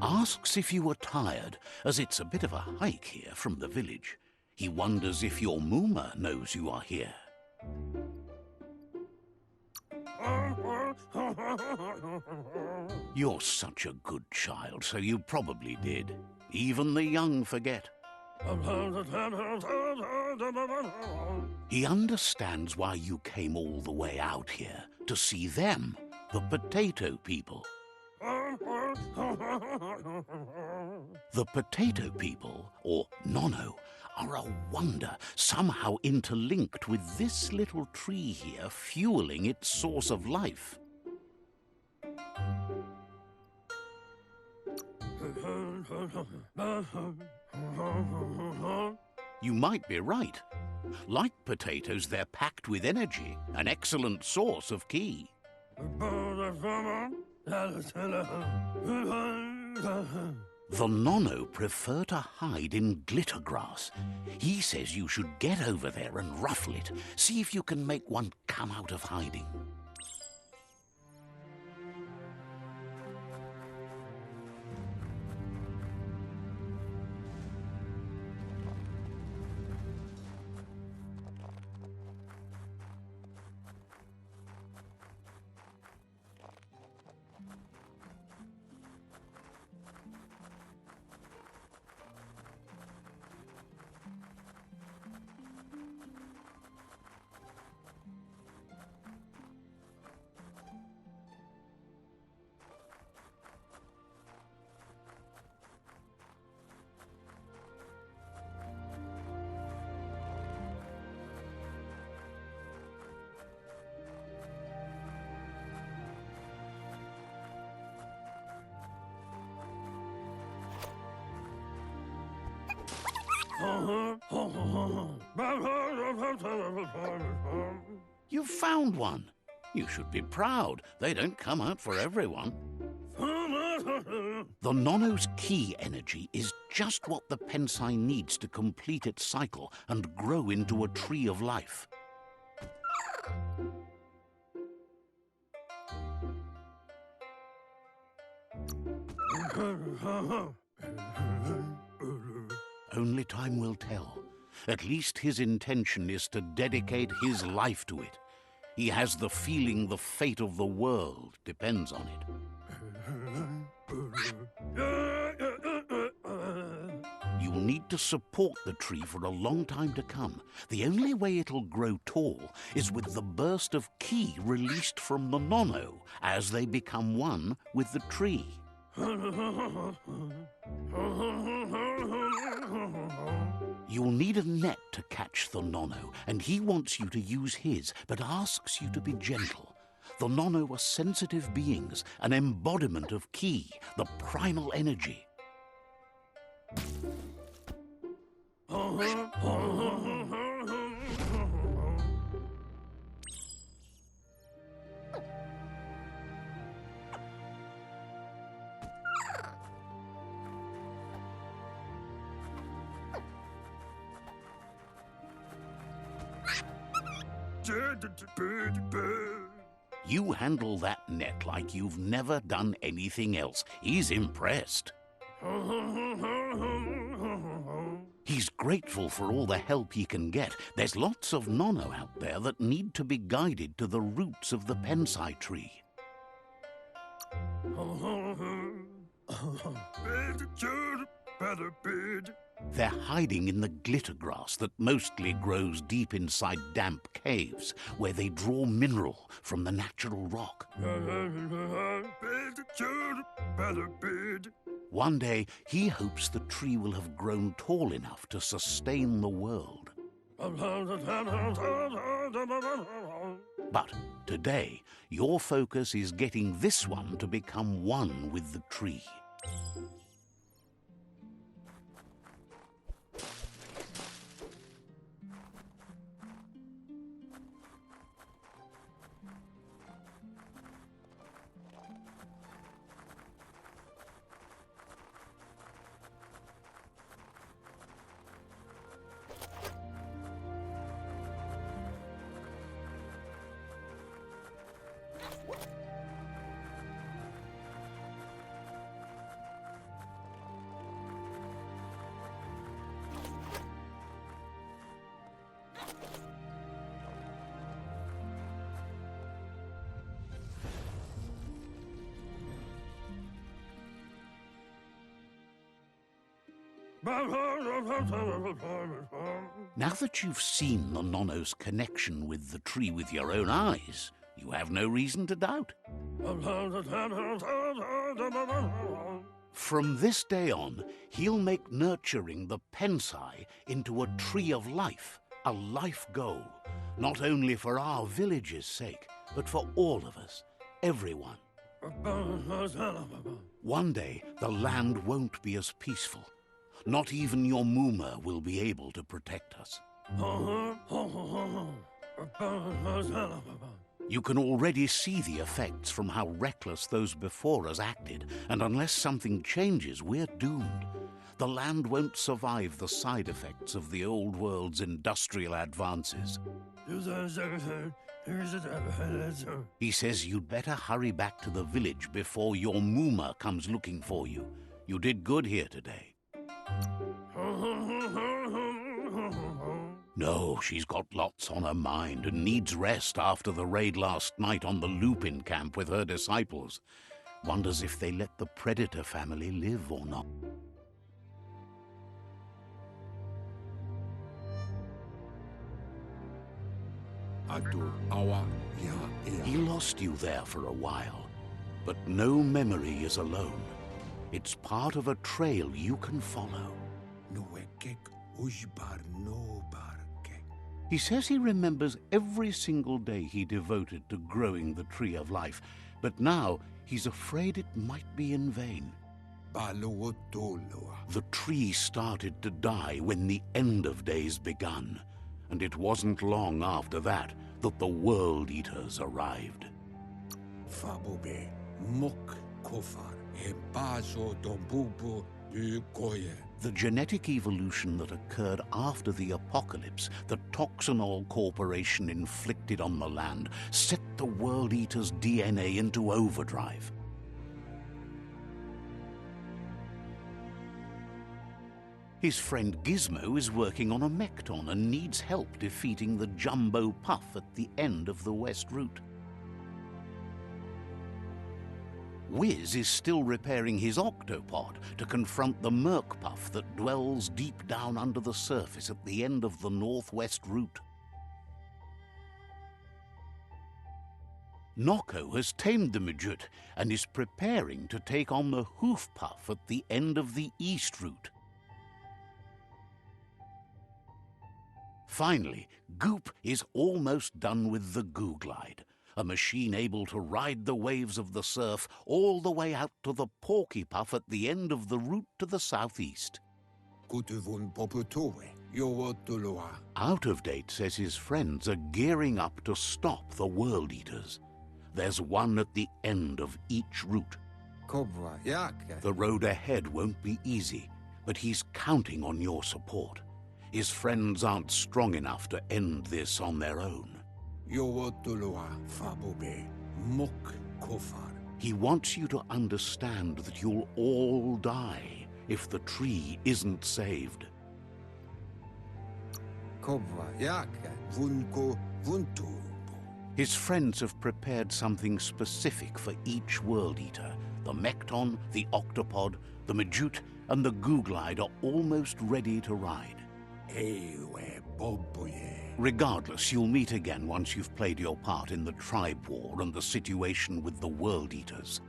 Asks if you are tired, as it's a bit of a hike here from the village. He wonders if your Mooma knows you are here. You're such a good child, so you probably did. Even the young forget. He understands why you came all the way out here, to see them, the potato people. The potato people, or Nono, are a wonder, somehow interlinked with this little tree here, fueling its source of life. You might be right. Like potatoes, they're packed with energy, an excellent source of ki. The Nono prefer to hide in glitter grass. He says you should get over there and ruffle it. See if you can make one come out of hiding. You found one. You should be proud. They don't come out for everyone. The Nono's ki energy is just what the Pensai needs to complete its cycle and grow into a tree of life. Only time will tell. At least his intention is to dedicate his life to it. He has the feeling the fate of the world depends on it. You'll need to support the tree for a long time to come. The only way it'll grow tall is with the burst of ki released from the Nono as they become one with the tree. You'll need a net to catch the Nono, and he wants you to use his, but asks you to be gentle. The Nono are sensitive beings, an embodiment of ki, the primal energy. You handle that net like you've never done anything else. He's impressed. He's grateful for all the help he can get. There's lots of Nono out there that need to be guided to the roots of the Pensai tree. They're hiding in the glitter grass that mostly grows deep inside damp caves, where they draw mineral from the natural rock. One day, he hopes the tree will have grown tall enough to sustain the world. But today, your focus is getting this one to become one with the tree. Now that you've seen the Nonno's connection with the tree with your own eyes, you have no reason to doubt. From this day on, he'll make nurturing the Pensai into a tree of life, a life goal, not only for our village's sake, but for all of us, everyone. One day, the land won't be as peaceful. Not even your Mooma will be able to protect us. You can already see the effects from how reckless those before us acted, and unless something changes, we're doomed. The land won't survive the side effects of the old world's industrial advances. He says you'd better hurry back to the village before your Mooma comes looking for you. You did good here today. No, she's got lots on her mind and needs rest after the raid last night on the Lupin camp with her disciples. Wonders if they let the Predator family live or not. He lost you there for a while, but no memory is alone. It's part of a trail you can follow. He says he remembers every single day he devoted to growing the Tree of Life, but now he's afraid it might be in vain. The tree started to die when the end of days begun, and it wasn't long after that that the World Eaters arrived. The genetic evolution that occurred after the apocalypse that Toxanol Corporation inflicted on the land set the World Eater's DNA into overdrive. His friend Gizmo is working on a Mekton and needs help defeating the Jumbo Puff at the end of the West Route. Wiz is still repairing his octopod to confront the Merc Puff that dwells deep down under the surface at the end of the Northwest Route. Nocco has tamed the Midget and is preparing to take on the Hoof Puff at the end of the East Route. Finally, Goop is almost done with the Goo Glide, a machine able to ride the waves of the surf all the way out to the Porky Puff at the end of the route to the southeast. Out of Date says his friends are gearing up to stop the World Eaters. There's one at the end of each route. The road ahead won't be easy, but he's counting on your support. His friends aren't strong enough to end this on their own. He wants you to understand that you'll all die if the tree isn't saved. His friends have prepared something specific for each World Eater. The Mekton, the Octopod, the Majute, and the Goo Glide are almost ready to ride. Regardless, you'll meet again once you've played your part in the tribe war and the situation with the World Eaters.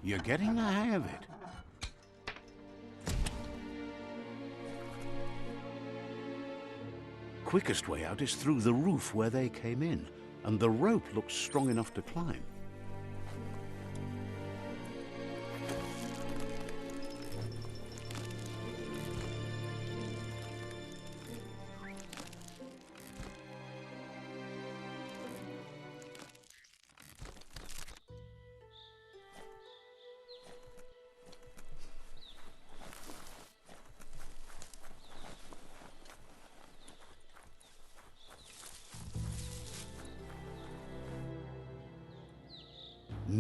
You're getting the hang of it. Quickest way out is through the roof where they came in, and the rope looks strong enough to climb.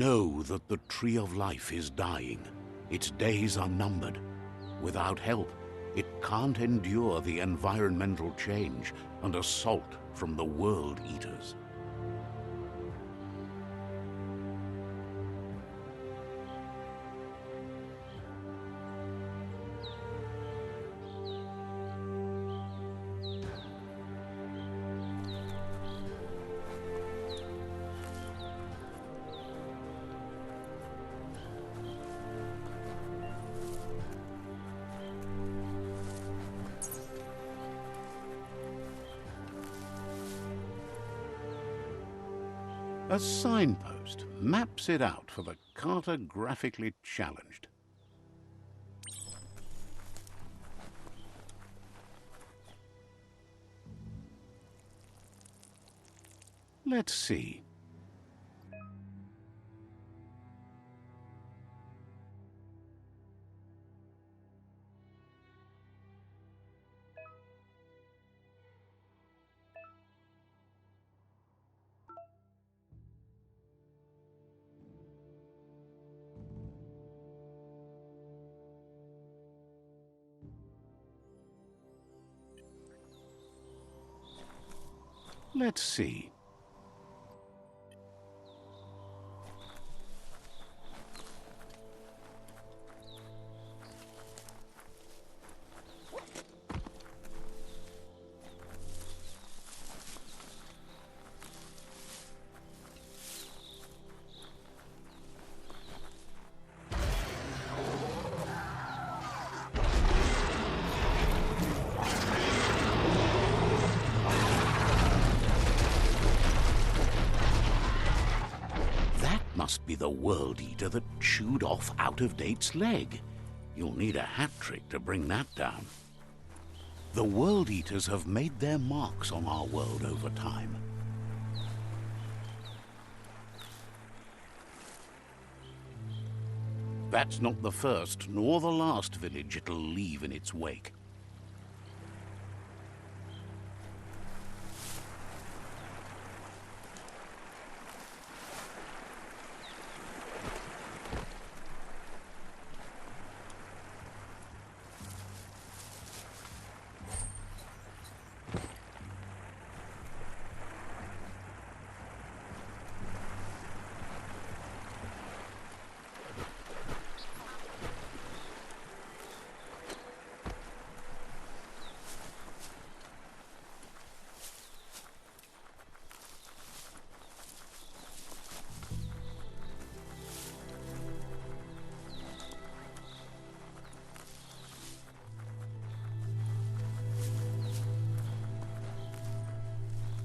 Know that the Tree of Life is dying. Its days are numbered. Without help, it can't endure the environmental change and assault from the World Eaters. A signpost maps it out for the cartographically challenged. Let's see. Let's see. Must be the World Eater that chewed off Out-of-Date's leg. You'll need a hat trick to bring that down. The World Eaters have made their marks on our world over time. That's not the first nor the last village it'll leave in its wake.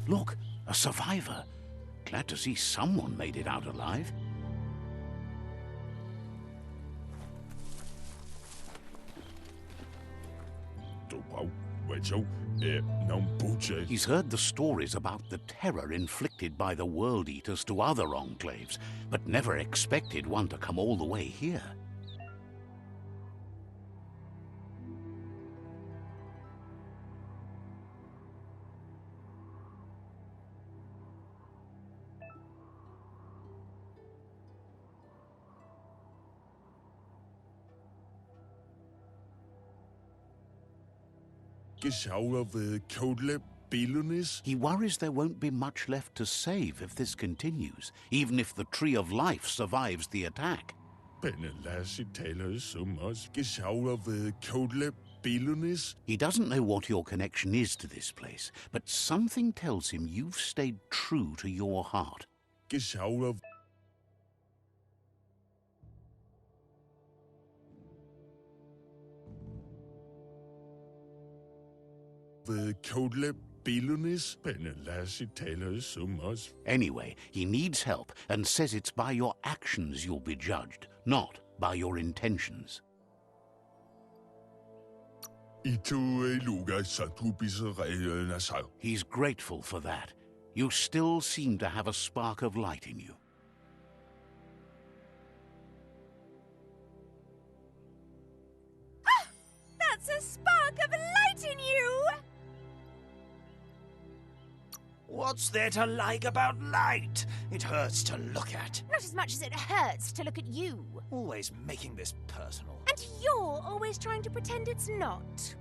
Look, a survivor. Glad to see someone made it out alive. He's heard the stories about the terror inflicted by the World Eaters to other enclaves, but never expected one to come all the way here. He worries there won't be much left to save if this continues, even if the Tree of Life survives the attack. He doesn't know what your connection is to this place, but something tells him you've stayed true to your heart. Anyway, he needs help and says it's by your actions you'll be judged, not by your intentions. He's grateful for that. You still seem to have a spark of light in you. Ah! That's a spark of light in you! What's there to like about light? It hurts to look at. Not as much as it hurts to look at you. Always making this personal. And you're always trying to pretend it's not.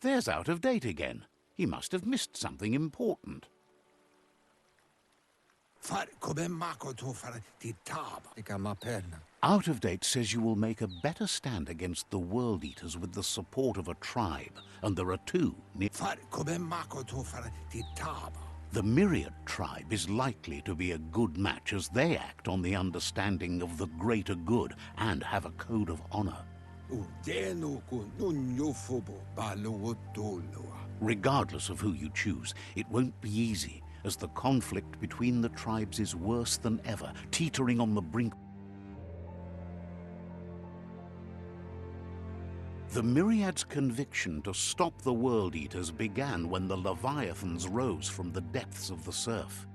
There's Out of Date again. He must have missed something important. Out of Date says you will make a better stand against the World Eaters with the support of a tribe, and there are two. The Myriad tribe is likely to be a good match as they act on the understanding of the greater good and have a code of honor. Regardless of who you choose, it won't be easy, as the conflict between the tribes is worse than ever, teetering on the brink. The Myriad's conviction to stop the World Eaters began when the Leviathans rose from the depths of the surf.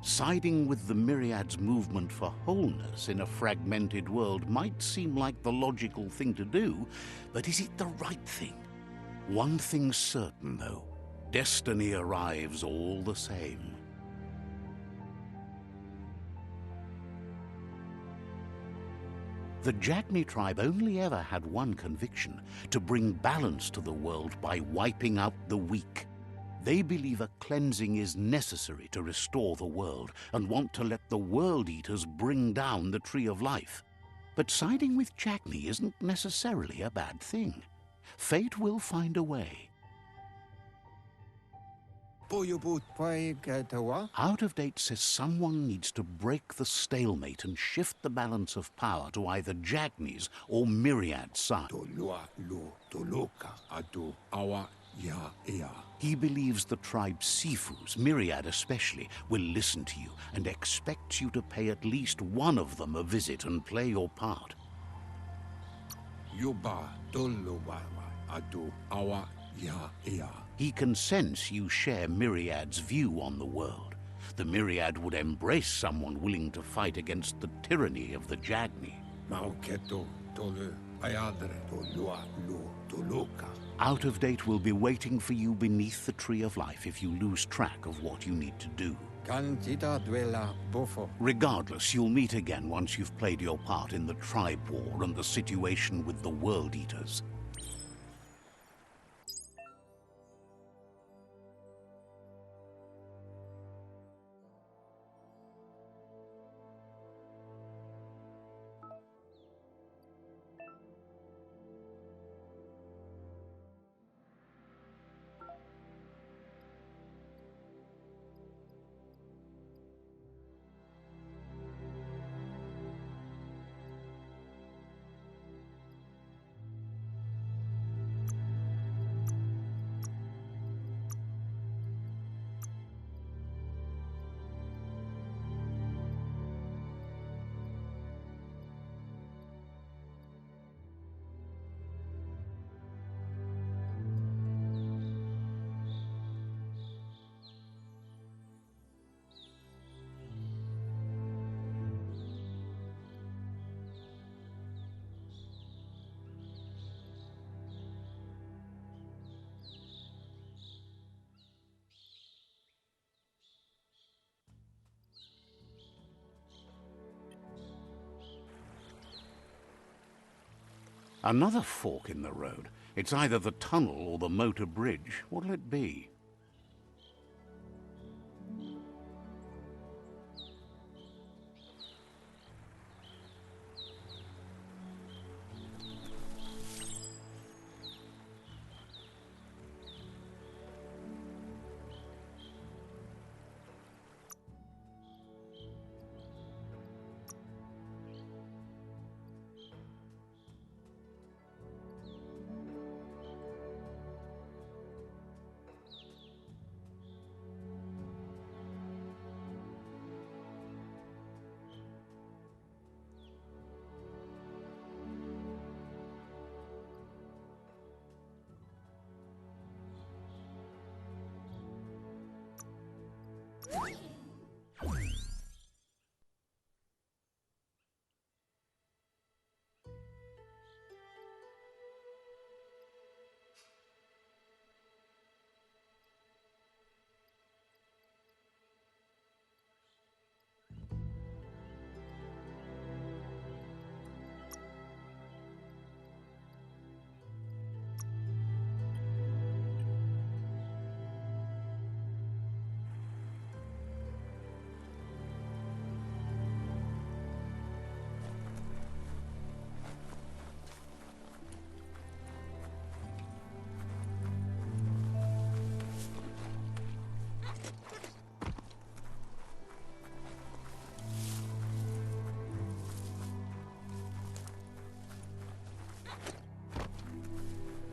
Siding with the Myriad's movement for wholeness in a fragmented world might seem like the logical thing to do, but is it the right thing? One thing's certain, though. Destiny arrives all the same. The Jagni tribe only ever had one conviction: to bring balance to the world by wiping out the weak. They believe a cleansing is necessary to restore the world and want to let the World Eaters bring down the Tree of Life. But siding with Jagni isn't necessarily a bad thing. Fate will find a way. Out of Date says someone needs to break the stalemate and shift the balance of power to either Jagni's or Myriad's side. He believes the tribe's Sifus, Myriad especially, will listen to you and expects you to pay at least one of them a visit and play your part. He can sense you share Myriad's view on the world. The Myriad would embrace someone willing to fight against the tyranny of the Jagni. Out of Date will be waiting for you beneath the Tree of Life if you lose track of what you need to do. Regardless, you'll meet again once you've played your part in the tribe war and the situation with the World Eaters. Another fork in the road. It's either the tunnel or the motor bridge. What'll it be?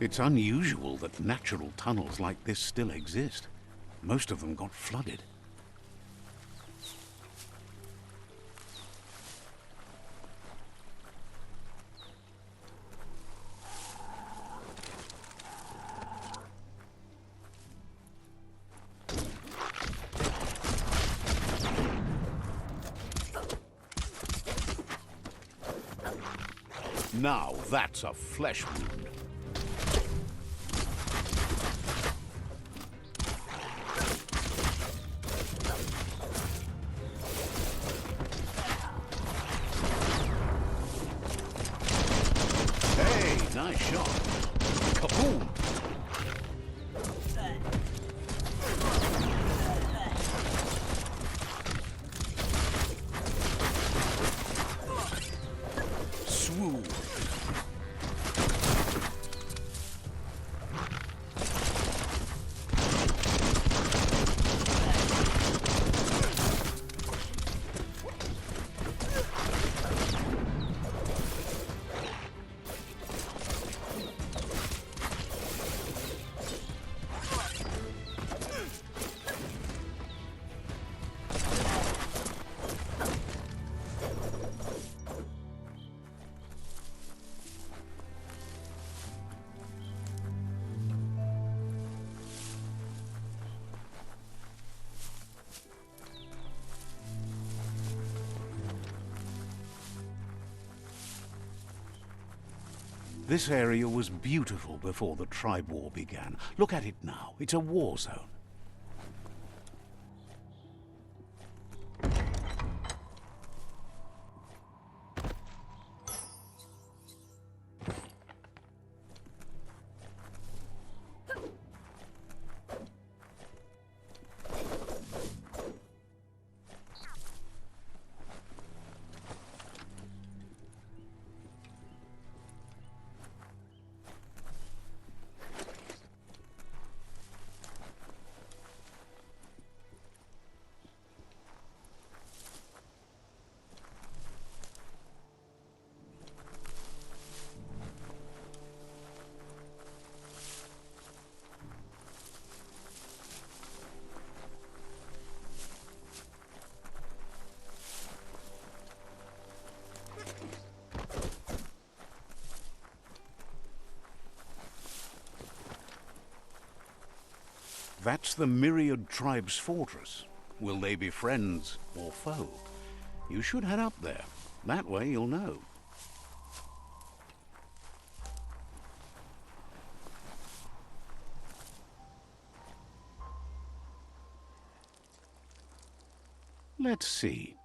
It's unusual that natural tunnels like this still exist. Most of them got flooded. Now that's a flesh wound. Hey, nice shot. Kaboom! Swoon. This area was beautiful before the tribe war began. Look at it now. It's a war zone. That's the Myriad Tribe's fortress. Will they be friends or foe? You should head up there. That way you'll know. Let's see.